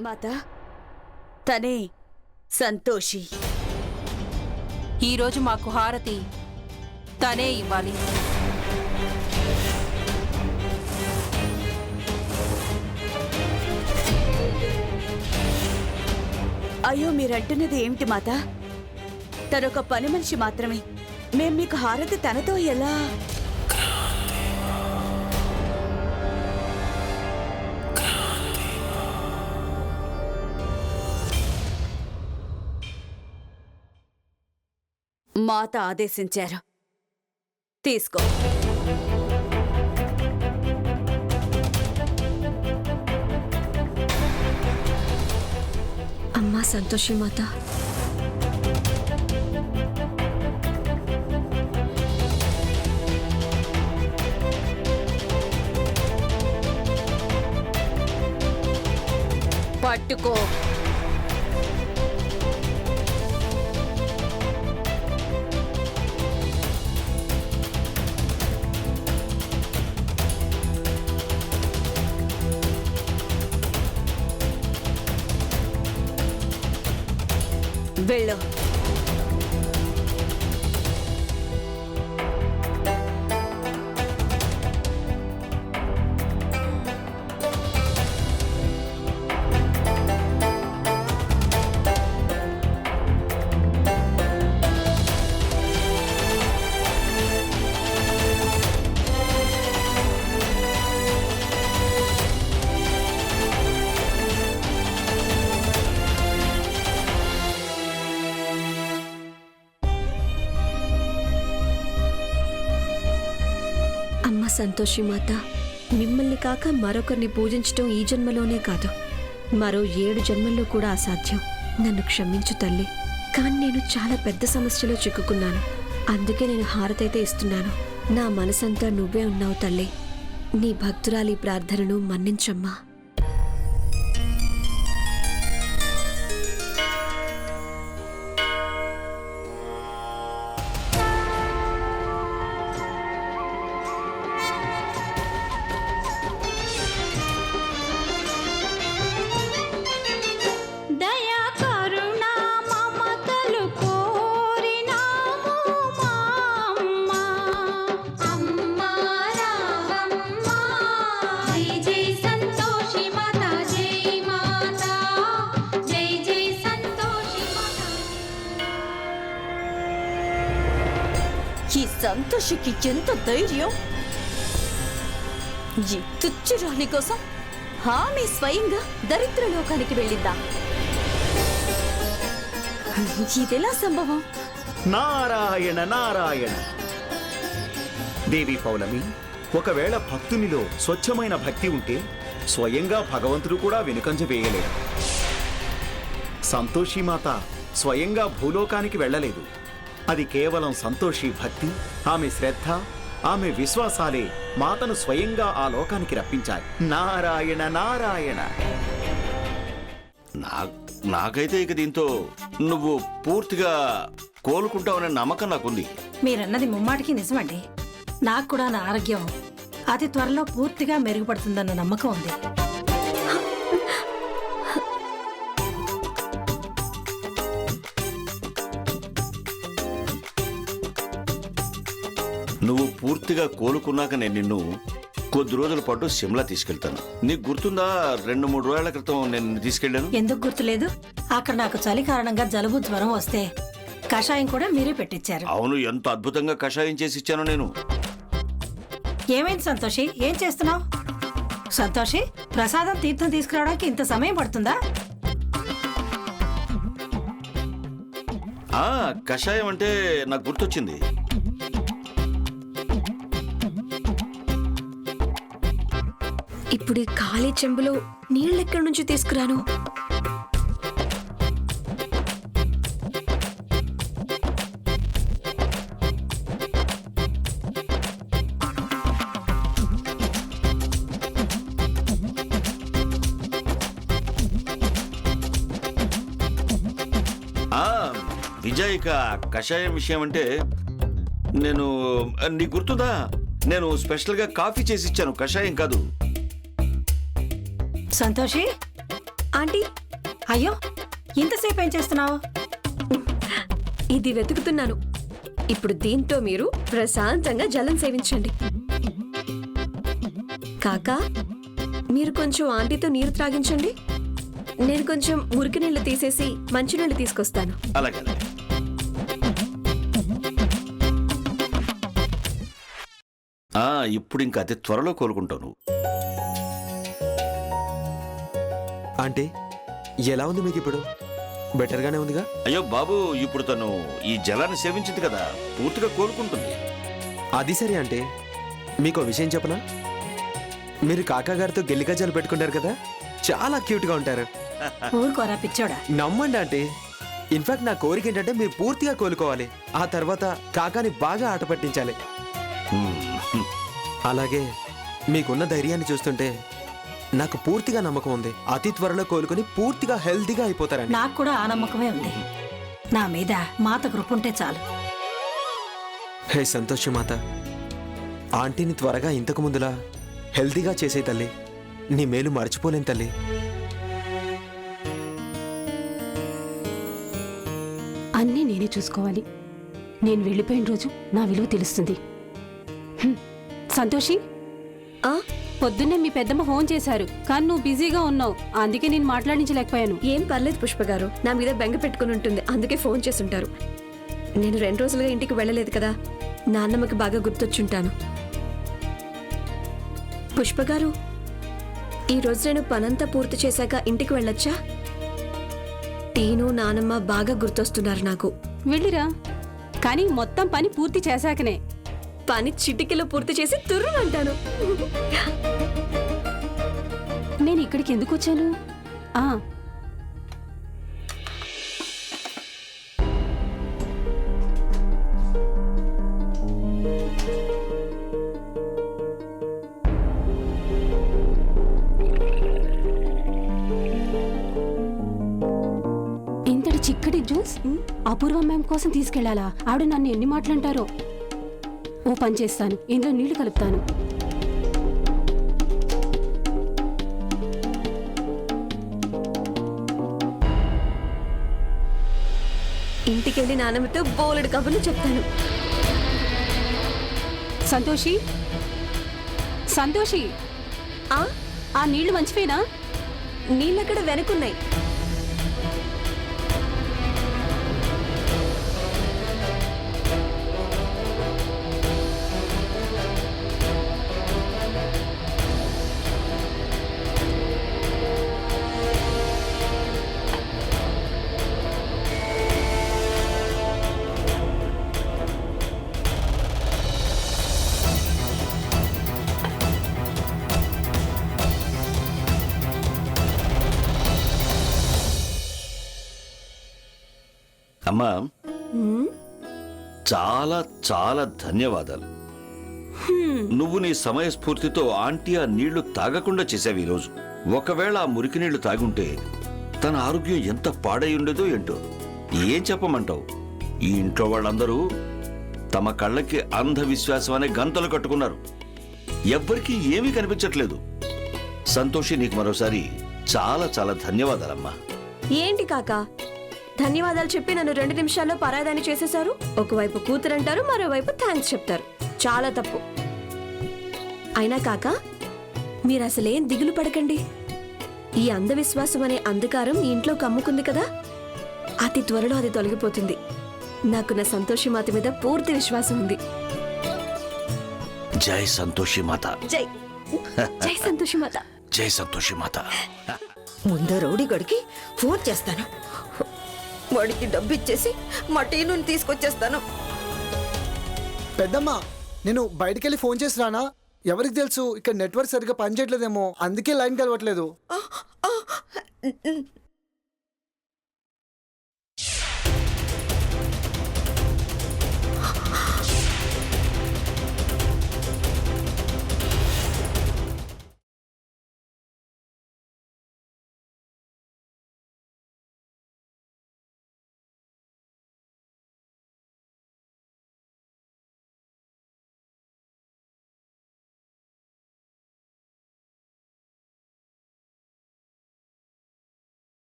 మాత తనే సంతోషి. ఈరోజు మాకు హారతి తనే ఇవ్వాలి. అయ్యో, మీరంటున్నది ఏమిటి మాత? తనొక పని మనిషి మాత్రమే. మేం మీకు హారతి తనతో ఎలా? మాత ఆదేశించారు. తీసుకో. అమ్మా సంతోషి మాత, పట్టుకో. వెళ్ళు. అమ్మా సంతోషి మాత, మిమ్మల్ని కాక మరొకరిని పూజించటం ఈ జన్మలోనే కాదు, మరో 7 జన్మల్లో కూడా అసాధ్యం. నన్ను క్షమించు తల్లి. కానీ నేను చాలా పెద్ద సమస్యలో చిక్కుకున్నాను. అందుకే నేను హారతైతే ఇస్తున్నాను. నా మనసంతా నువ్వే ఉన్నావు తల్లి. నీ భక్తురాలి ప్రార్థనను మన్నించమ్మా. ఈ సంతోషికి ఎంత ధైర్యం! ఈ తుచ్చురాలి కోసం ఆమె స్వయంగా దరిద్ర లోకానికి వెళ్ళిందా? ఇదెలా సంభవం? నారాయణ నారాయణ. దేవి పౌలమి, ఒకవేళ భక్తునిలో స్వచ్ఛమైన భక్తి ఉంటే స్వయంగా భగవంతుడు కూడా వెనుకంజ వేయలేడు. సంతోషిమాత స్వయంగా భూలోకానికి వెళ్ళలేదు. అది కేవలం సంతోషి భక్తి, ఆమె శ్రద్ధ, ఆమె విశ్వాసాలే మాతను స్వయంగా ఆ లోకానికి రప్పించాయి. నారాయణ నారాయణ. నాకైతే ఇక దీంతో నువ్వు పూర్తిగా కోలుకుంటావనే నమ్మకం నాకుంది. మీరన్నది ముమ్మాటికి నిజమండి. నాకు కూడా నా ఆరోగ్యం అతి త్వరలో పూర్తిగా మెరుగుపడుతుందన్న నమ్మకం ఉంది. నువ్వు పూర్తిగా కోలుకున్నాక నేను నిన్ను కొద్ది రోజుల పాటు సిమ్లా తీసుకెళ్తాను. నీకు గుర్తుందా, 2-3 రోజుల క్రితం నేను తీసుకెళ్లాను? ఎందుకు గుర్తులేదు? అక్కడ నాకు చలి కారణంగా జలుబు జ్వరం వస్తే కషాయం కూడా మీరే పెట్టించారు. అవును, ఎంత అద్భుతంగా కషాయం చేసి ఇచ్చాను నేను. ఏమైంది సంతోషి? ఏం చేస్తున్నావు? సంతోషి, ప్రసాదం తీర్థం తీసుకురావడానికి ఇంత సమయం పడుతుందా? కషాయం అంటే నాకు గుర్తొచ్చింది. ఇప్పుడు ఈ ఖాళీ చెంబులో నీళ్ళెక్కడి నుంచి తీసుకురాను? విజయ్, కషాయం విషయం అంటే నేను నీకు గుర్తుందా, నేను స్పెషల్గా కాఫీ చేసి ఇచ్చాను, కషాయం కాదు. సంతోషి, ఆంటీ, అయ్యో ఇంతసేపు ఏం చేస్తున్నావు? ఇది వెతుకుతున్నాను. ఇప్పుడు దీంతో మీరు ప్రశాంతంగా జలం సేవించండి. కాకా, మీరు కొంచెం ఆంటీతో నీరు త్రాగించండి. నేను కొంచెం మురికి నీళ్లు తీసేసి మంచినీళ్ళు తీసుకొస్తాను. అలాగే అలాగే. ఇప్పుడు ఇంకా అతి త్వరలో కోలుకుంటావు నువ్వు. ఆంటీ, ఎలా ఉంది మీకు ఇప్పుడు? బెటర్గానే ఉందిగా? అయ్యో బాబు, ఇప్పుడు తను ఈ జలాన్ని సేవించింది కదా, పూర్తిగా కోలుకుంటుంది. అది సరే ఆంటీ, మీకు విషయం చెప్పనా? మీరు కాకా గారితో గెల్లికజ్జాలు పెట్టుకుంటారు కదా, చాలా క్యూట్గా ఉంటారు. ఊరుకోరా పిచ్చోడా. నమ్మండి ఆంటీ. ఇన్ఫాక్ట్ నా కోరిక ఏంటంటే మీరు పూర్తిగా కోలుకోవాలి. ఆ తర్వాత కాకాని బాగా ఆట పట్టించాలి. అలాగే మీకున్న ధైర్యాన్ని చూస్తుంటే నాకు పూర్తిగా నమ్మకం ఉంది. అతి త్వరలో కోలుకొని పూర్తిగా హెల్తీగా అయిపోతారని. నాకు కూడా ఆ నమ్మకమే ఉంది. నా మీద మాత కృప ఉంటే చాలు. హే సంతోషి మాత, ఆంటీని త్వరగా ఇంతకు ముందులా హెల్తీగా చేసే తల్లి. నీ మేలు మర్చిపోలేను తల్లి. అన్నీ నేనే చూసుకోవాలి. నేను వెళ్ళిపోయిన రోజు నా విలువ తెలుస్తుంది. సంతోషి, ఆ, పొద్దున్నే మీ పెద్దమ్మ ఫోన్ చేశారు, కానీ నువ్వు బిజీగా ఉన్నావు, అందుకే నేను మాట్లాడించలేకపోయాను. ఏం పర్లేదు పుష్ప గారు, నా మీద బెంగ పెట్టుకుని ఉంటుంది, అందుకే ఫోన్ చేసుంటారు. నేను 2 రోజులుగా ఇంటికి వెళ్ళలేదు కదా, నాన్నమ్మకి బాగా గుర్తొచ్చుంటాను. పుష్ప గారు, ఈరోజు నేను పనంతా పూర్తి చేశాక ఇంటికి వెళ్ళొచ్చా? టీను నానమ్మ బాగా గుర్తొస్తున్నారు నాకు. వెళ్ళిరా, కానీ మొత్తం పని పూర్తి చేశాకనే. పని చిటికెలో పూర్తి చేసి తుర్రు అంటాను. నేను ఇక్కడికి ఎందుకు వచ్చాను? ఇంతటి చిక్కటి జ్యూస్ అపూర్వ మ్యామ్ కోసం తీసుకెళ్లాలా? ఆవిడ నన్ను ఎన్ని మాటలంటారో. ఓ పని చేస్తాను, ఇందులో నీళ్లు కలుపుతాను. ఇంటికెళ్ళి నాన్నమ్మతో బోలెడు కబుర్లు చెప్తాను. సంతోషి, సంతోషి, ఆ నీళ్లు మంచివేనా? నీళ్ళక్కడ వెనకున్నాయి. అమ్మా, చాలా చాలా ధన్యవాదాలు. నువ్వు నీ సమయస్ఫూర్తితో ఆంటీ ఆ నీళ్లు తాగకుండా చేసావు ఈరోజు. ఒకవేళ ఆ మురికి నీళ్లు తాగుంటే తన ఆరోగ్యం ఎంత పాడై ఉండేదో ఏంటో. ఏం చెప్పమంటావు? ఈ ఇంట్లో వాళ్ళందరూ తమ కళ్ళకి అంధవిశ్వాసం అనే గంతలు కట్టుకున్నారు. ఎవ్వరికీ ఏమీ కనిపించట్లేదు. సంతోషి, నీకు మరోసారి చాలా చాలా ధన్యవాదాలమ్మా. ఏంటి కాకా, ధన్యవాదాలు చెప్పి నన్ను 2 నిమిషాల్లో పరాయిదాన్ని చేసేశారు. ఒకవైపు కూతురంటారు, మరోవైపు థ్యాంక్స్ చెప్తారు. చాలా తప్పు. అయినా కాకా, మీరు అసలేం దిగులు పడకండి. ఈ అంధవిశ్వాసం అనే అంధకారం ఈ ఇంట్లో కమ్ముకుంది కదా, అతి త్వరలో అది తొలగిపోతుంది. నాకు నా సంతోషి మాత మీద పూర్తి విశ్వాసం ఉంది. జై సంతోషి మాత. జై జై సంతోషి మాత. జై సంతోషి మాత. ముందు రౌడీ గడికి ఫోన్ చేస్తాను. వాడికి డబ్బు ఇచ్చేసి మా టీను తీసుకొచ్చేస్తాను. పెద్దమ్మా, నేను బయటికెళ్ళి ఫోన్ చేసి రానా? ఎవరికి తెలుసు, ఇక్కడ నెట్వర్క్ సరిగ్గా పనిచేయట్లేదేమో, అందుకే లైన్ కలవట్లేదు.